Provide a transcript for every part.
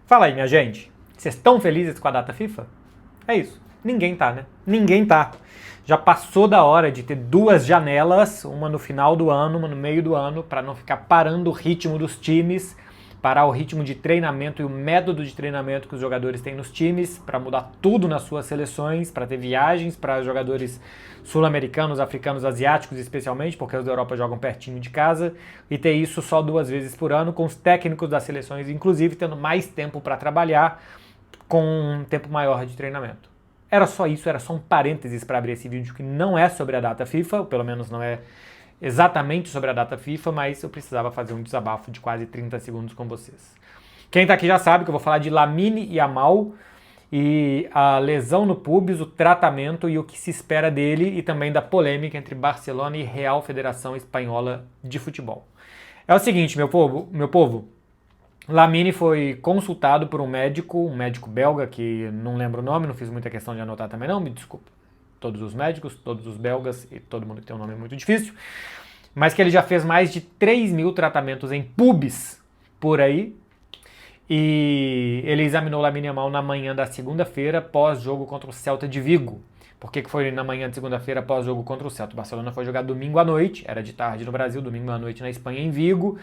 Fala aí, minha gente. Vocês estão felizes com a data FIFA? É isso. Ninguém tá, né? Ninguém tá. Já passou da hora de ter duas janelas, uma no final do ano, uma no meio do ano, para não ficar parando o ritmo dos times, parar o ritmo de treinamento e o método de treinamento que os jogadores têm nos times, para mudar tudo nas suas seleções, para ter viagens para jogadores sul-americanos, africanos, asiáticos especialmente, porque os da Europa jogam pertinho de casa, e ter isso só 2 vezes por ano, com os técnicos das seleções, inclusive, tendo mais tempo para trabalhar, com um tempo maior de treinamento. Era só isso, era só um parênteses para abrir esse vídeo que não é sobre a data FIFA, ou pelo menos não é exatamente sobre a data FIFA, mas eu precisava fazer um desabafo de quase 30 segundos com vocês. Quem tá aqui já sabe que eu vou falar de Lamine Yamal e a lesão no pubis, o tratamento e o que se espera dele, e também da polêmica entre Barcelona e Real Federação Espanhola de Futebol. É o seguinte, meu povo, Lamine foi consultado por um médico belga, que não lembro o nome, não fiz muita questão de anotar também não, me desculpa. Todos os médicos, todos os belgas e todo mundo que tem um nome muito difícil, mas que ele já fez mais de 3.000 tratamentos em pubis por aí, e ele examinou Lamine Yamal na manhã da segunda-feira, pós-jogo contra o Celta de Vigo. Por que foi na manhã de segunda-feira, pós-jogo contra o Celta? O Barcelona foi jogar domingo à noite, era de tarde no Brasil, domingo à noite na Espanha, em Vigo.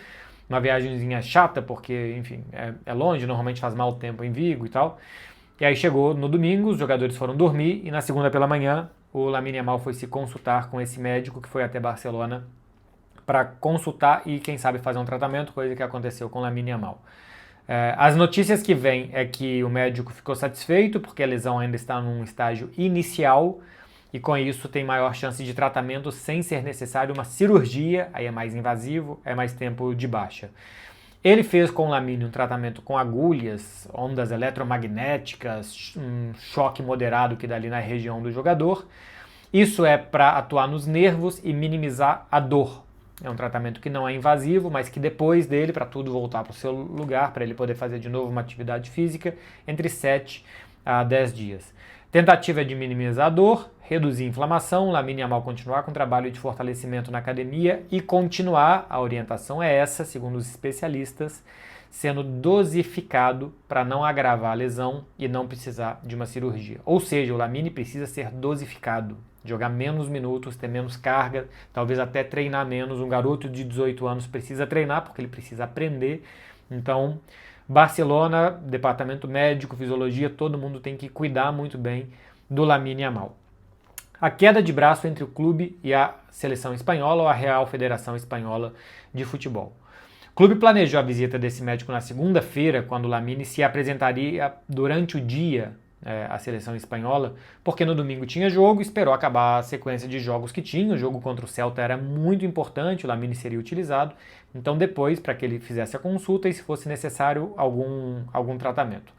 Uma viagemzinha chata, porque, enfim, é longe, normalmente faz mau tempo em Vigo e tal. E aí chegou no domingo, os jogadores foram dormir, e na segunda pela manhã, o Lamine Yamal foi se consultar com esse médico que foi até Barcelona para consultar e, quem sabe, fazer um tratamento, coisa que aconteceu com o Lamine Yamal. As notícias que vêm é que o médico ficou satisfeito, porque a lesão ainda está num estágio inicial, e com isso tem maior chance de tratamento sem ser necessário uma cirurgia, aí é mais invasivo, é mais tempo de baixa. Ele fez com o Lamine um tratamento com agulhas, ondas eletromagnéticas, um choque moderado que dá ali na região do jogador. Isso é para atuar nos nervos e minimizar a dor. É um tratamento que não é invasivo, mas que depois dele, para tudo voltar para o seu lugar, para ele poder fazer de novo uma atividade física, entre 7 a 10 dias. Tentativa é de minimizar a dor, reduzir a inflamação, Lamine Yamal continuar com o trabalho de fortalecimento na academia e continuar, a orientação é essa, segundo os especialistas, sendo dosificado para não agravar a lesão e não precisar de uma cirurgia. Ou seja, o Lamine precisa ser dosificado, jogar menos minutos, ter menos carga, talvez até treinar menos. Um garoto de 18 anos precisa treinar porque ele precisa aprender. Então, Barcelona, departamento médico, fisiologia, todo mundo tem que cuidar muito bem do Lamine Yamal. A queda de braço entre o clube e a seleção espanhola, ou a Real Federação Espanhola de Futebol. O clube planejou a visita desse médico na segunda-feira, quando o Lamine se apresentaria durante o dia à seleção espanhola, porque no domingo tinha jogo, esperou acabar a sequência de jogos que tinha. O jogo contra o Celta era muito importante, o Lamine seria utilizado, então depois, para que ele fizesse a consulta e, se fosse necessário, algum tratamento.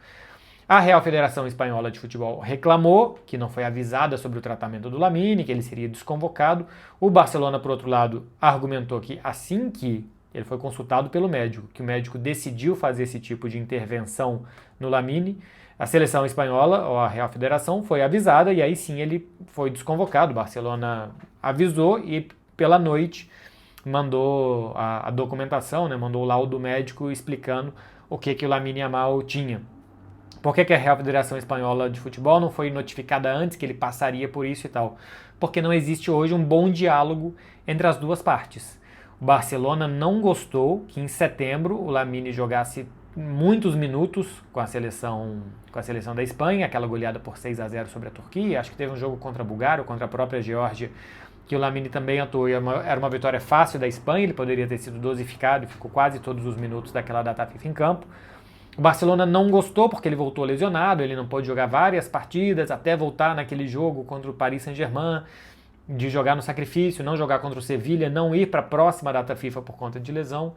A Real Federação Espanhola de Futebol reclamou que não foi avisada sobre o tratamento do Lamine, que ele seria desconvocado. O Barcelona, por outro lado, argumentou que assim que ele foi consultado pelo médico, que o médico decidiu fazer esse tipo de intervenção no Lamine, a seleção espanhola, ou a Real Federação, foi avisada e aí sim ele foi desconvocado. O Barcelona avisou e pela noite mandou a documentação, mandou o laudo médico explicando o que o Lamine Yamal tinha. Por que a Real Federação Espanhola de Futebol não foi notificada antes que ele passaria por isso e tal? Porque não existe hoje um bom diálogo entre as duas partes. O Barcelona não gostou que em setembro o Lamine jogasse muitos minutos com a seleção da Espanha, aquela goleada por 6-0 sobre a Turquia. Acho que teve um jogo contra a Bulgária, contra a própria Geórgia, que o Lamine também atuou. Era uma vitória fácil da Espanha, ele poderia ter sido dosificado e ficou quase todos os minutos daquela data FIFA em campo. O Barcelona não gostou porque ele voltou lesionado, ele não pôde jogar várias partidas até voltar naquele jogo contra o Paris Saint-Germain, de jogar no sacrifício, não jogar contra o Sevilha, não ir para a próxima data FIFA por conta de lesão.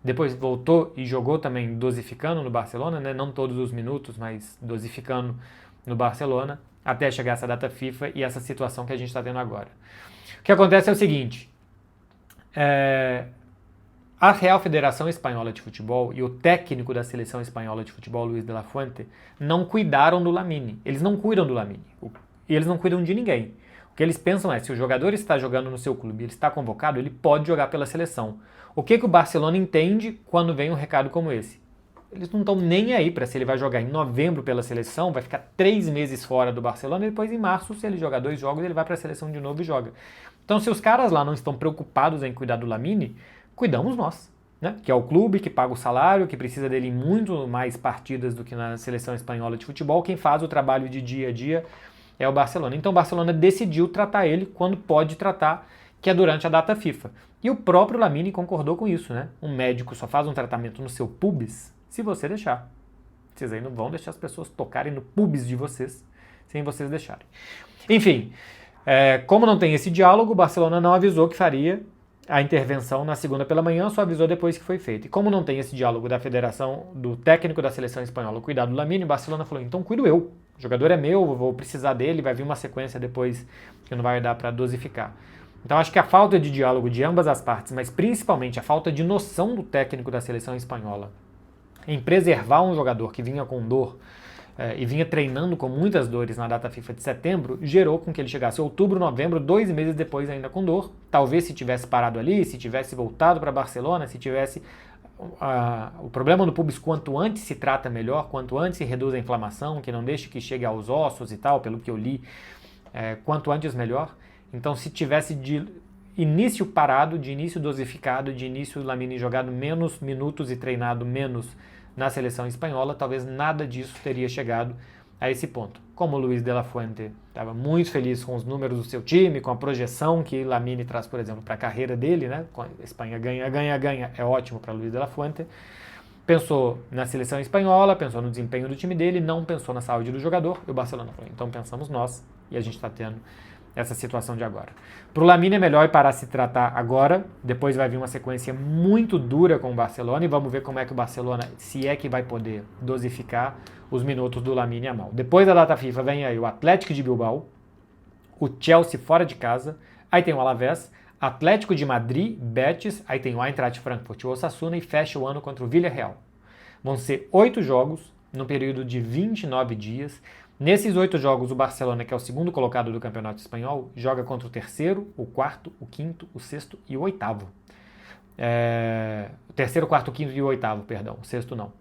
Depois voltou e jogou também dosificando no Barcelona, não todos os minutos, mas dosificando no Barcelona, até chegar essa data FIFA e essa situação que a gente está tendo agora. O que acontece é o seguinte, a Real Federação Espanhola de Futebol e o técnico da seleção espanhola de futebol, Luis de la Fuente, não cuidaram do Lamine. Eles não cuidam do Lamine. E eles não cuidam de ninguém. O que eles pensam é, se o jogador está jogando no seu clube, ele está convocado, ele pode jogar pela seleção. O que o Barcelona entende quando vem um recado como esse? eles não estão nem aí para se ele vai jogar em novembro pela seleção, vai ficar 3 meses fora do Barcelona e depois em março, se ele jogar 2 jogos, ele vai para a seleção de novo e joga. Então, se os caras lá não estão preocupados em cuidar do Lamine, cuidamos nós, né? Que é o clube que paga o salário, que precisa dele em muito mais partidas do que na seleção espanhola de futebol. Quem faz o trabalho de dia a dia é o Barcelona. Então o Barcelona decidiu tratar ele quando pode tratar, que é durante a data FIFA. E o próprio Lamine concordou com isso, né? Um médico só faz um tratamento no seu pubis se você deixar. Vocês aí não vão deixar as pessoas tocarem no pubis de vocês sem vocês deixarem. Enfim, como não tem esse diálogo, o Barcelona não avisou que faria a intervenção na segunda pela manhã, só avisou depois que foi feito. E como não tem esse diálogo da federação, do técnico da seleção espanhola cuidar do Lamine, o Barcelona falou, então cuido eu. O jogador é meu, vou precisar dele, vai vir uma sequência depois que não vai dar para dosificar. Então acho que a falta de diálogo de ambas as partes, mas principalmente a falta de noção do técnico da seleção espanhola em preservar um jogador que vinha com dor e vinha treinando com muitas dores na data FIFA de setembro, gerou com que ele chegasse em outubro, novembro, 2 meses depois ainda com dor. Talvez se tivesse parado ali, se tivesse voltado para Barcelona, se tivesse... o problema do pubis, quanto antes se trata melhor, quanto antes se reduz a inflamação, que não deixe que chegue aos ossos e tal, pelo que eu li, quanto antes melhor. Então se tivesse de início parado, de início dosificado, de início Lamine jogado menos minutos e treinado menos na seleção espanhola, talvez nada disso teria chegado a esse ponto. Como o Luis de la Fuente estava muito feliz com os números do seu time, com a projeção que Lamine traz, por exemplo, para a carreira dele, né? A Espanha ganha, é ótimo para Luis de la Fuente. Pensou na seleção espanhola, pensou no desempenho do time dele, não pensou na saúde do jogador, e o Barcelona falou, então pensamos nós, e a gente está tendo essa situação de agora. Para o Lamine é melhor parar se tratar agora, depois vai vir uma sequência muito dura com o Barcelona e vamos ver como é que o Barcelona, se é que vai poder dosificar os minutos do Lamine Yamal. Depois da data FIFA vem aí o Atlético de Bilbao, o Chelsea fora de casa, aí tem o Alavés, Atlético de Madrid, Betis, aí tem o Eintracht Frankfurt e o Osasuna e fecha o ano contra o Villarreal. Vão ser 8 jogos no período de 29 dias. Nesses 8 jogos, o Barcelona, que é o segundo colocado do Campeonato Espanhol, joga contra o terceiro, o quarto, o quinto, o sexto e o oitavo. O terceiro, o quarto, o quinto e o oitavo, perdão. O sexto não.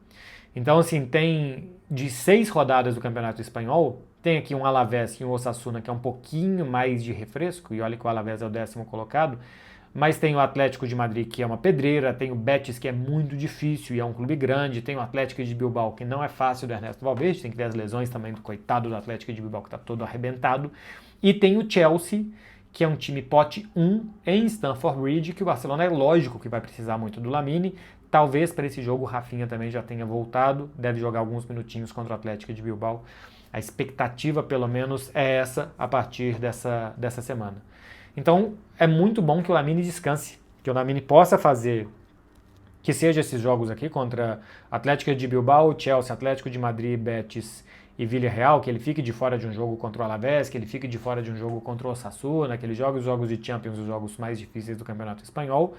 Então, assim, tem de 6 rodadas do Campeonato Espanhol, tem aqui um Alavés e um Osasuna, que é um pouquinho mais de refresco, e olha que o Alavés é o 10º colocado, mas tem o Atlético de Madrid, que é uma pedreira, tem o Betis, que é muito difícil e é um clube grande, tem o Atlético de Bilbao, que não é fácil do Ernesto Valverde, tem que ver as lesões também do coitado do Atlético de Bilbao, que está todo arrebentado, e tem o Chelsea, que é um time pote 1 em Stamford Bridge, que o Barcelona é lógico que vai precisar muito do Lamine, talvez para esse jogo o Rafinha também já tenha voltado, deve jogar alguns minutinhos contra o Atlético de Bilbao, a expectativa pelo menos é essa a partir dessa semana. Então, é muito bom que o Lamine descanse, que o Lamine possa fazer, que seja esses jogos aqui contra Atlético de Bilbao, Chelsea, Atlético de Madrid, Betis e Villarreal, que ele fique de fora de um jogo contra o Alavés, que ele fique de fora de um jogo contra o Osasuna, que ele jogue os jogos de Champions, os jogos mais difíceis do Campeonato Espanhol,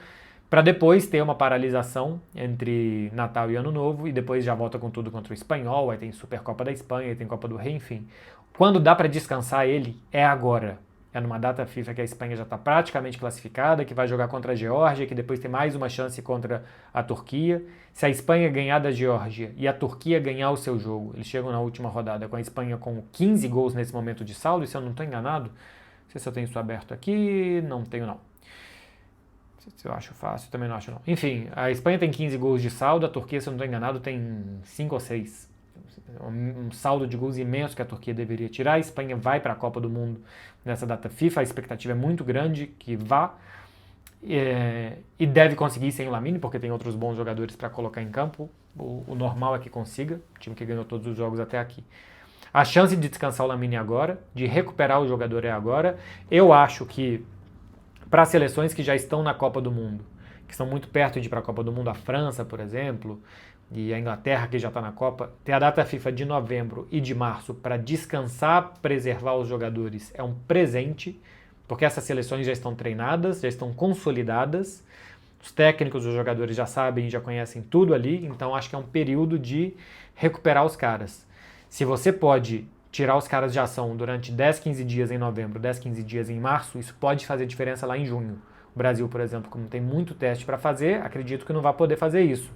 para depois ter uma paralisação entre Natal e Ano Novo, e depois já volta com tudo contra o Espanhol, aí tem Supercopa da Espanha, aí tem Copa do Rei, enfim. Quando dá para descansar ele, é agora. É numa data FIFA que a Espanha já está praticamente classificada, que vai jogar contra a Geórgia, que depois tem mais uma chance contra a Turquia. Se a Espanha ganhar da Geórgia e a Turquia ganhar o seu jogo, eles chegam na última rodada com a Espanha com 15 gols nesse momento de saldo, e se eu não estou enganado, não sei se eu tenho isso aberto aqui, não tenho não. Se eu acho fácil, também não acho não. Enfim, a Espanha tem 15 gols de saldo, a Turquia, se eu não estou enganado, tem 5 ou 6. Um saldo de gols imenso que a Turquia deveria tirar. A Espanha vai para a Copa do Mundo nessa data FIFA, a expectativa é muito grande que vá e deve conseguir sem o Lamine, porque tem outros bons jogadores para colocar em campo. O normal é que consiga, o time que ganhou todos os jogos até aqui. A chance de descansar o Lamine é agora, de recuperar o jogador é agora. Eu acho que para as seleções que já estão na Copa do Mundo, que estão muito perto de ir para a Copa do Mundo, a França, por exemplo, e a Inglaterra, que já está na Copa, ter a data FIFA de novembro e de março para descansar, preservar os jogadores é um presente, porque essas seleções já estão treinadas, já estão consolidadas, os técnicos, os jogadores já sabem, já conhecem tudo ali, então acho que é um período de recuperar os caras. Se você pode tirar os caras de ação durante 10, 15 dias em novembro, 10, 15 dias em março, isso pode fazer diferença lá em junho. O Brasil, por exemplo, como tem muito teste para fazer, acredito que não vai poder fazer isso.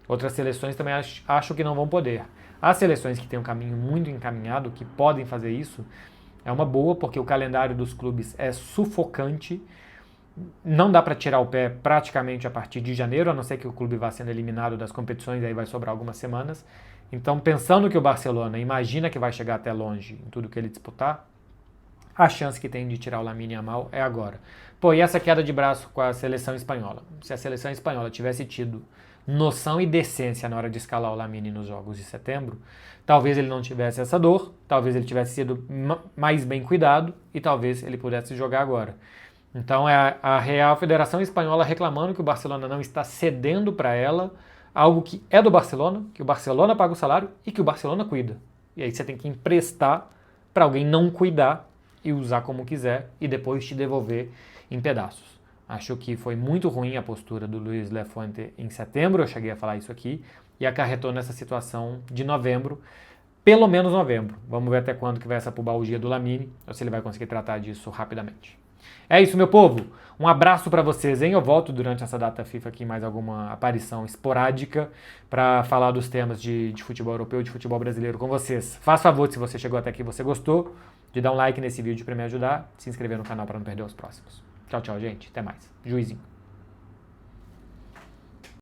Outras seleções também acho que não vão poder. As seleções que têm um caminho muito encaminhado, que podem fazer isso, é uma boa, porque o calendário dos clubes é sufocante. Não dá para tirar o pé praticamente a partir de janeiro, a não ser que o clube vá sendo eliminado das competições, aí vai sobrar algumas semanas. Então, pensando que o Barcelona imagina que vai chegar até longe em tudo que ele disputar, a chance que tem de tirar o Lamine Yamal é agora. Pô, e essa queda de braço com a seleção espanhola? Se a seleção espanhola tivesse tido noção e decência na hora de escalar o Lamine nos jogos de setembro, talvez ele não tivesse essa dor, talvez ele tivesse sido mais bem cuidado e talvez ele pudesse jogar agora. Então é a Real Federação Espanhola reclamando que o Barcelona não está cedendo para ela algo que é do Barcelona, que o Barcelona paga o salário e que o Barcelona cuida. E aí você tem que emprestar para alguém não cuidar e usar como quiser e depois te devolver em pedaços. Acho que foi muito ruim a postura do Luis Lafuente em setembro, eu cheguei a falar isso aqui, e acarretou nessa situação de novembro, pelo menos novembro. Vamos ver até quando que vai essa pubalgia do Lamine, ou se ele vai conseguir tratar disso rapidamente. É isso, meu povo. Um abraço para vocês, hein? Eu volto durante essa data FIFA aqui mais alguma aparição esporádica para falar dos temas de futebol europeu e de futebol brasileiro com vocês. Faz favor, se você chegou até aqui e você gostou, de dar um like nesse vídeo para me ajudar, se inscrever no canal para não perder os próximos. Tchau, tchau, gente. Até mais. Juizinho.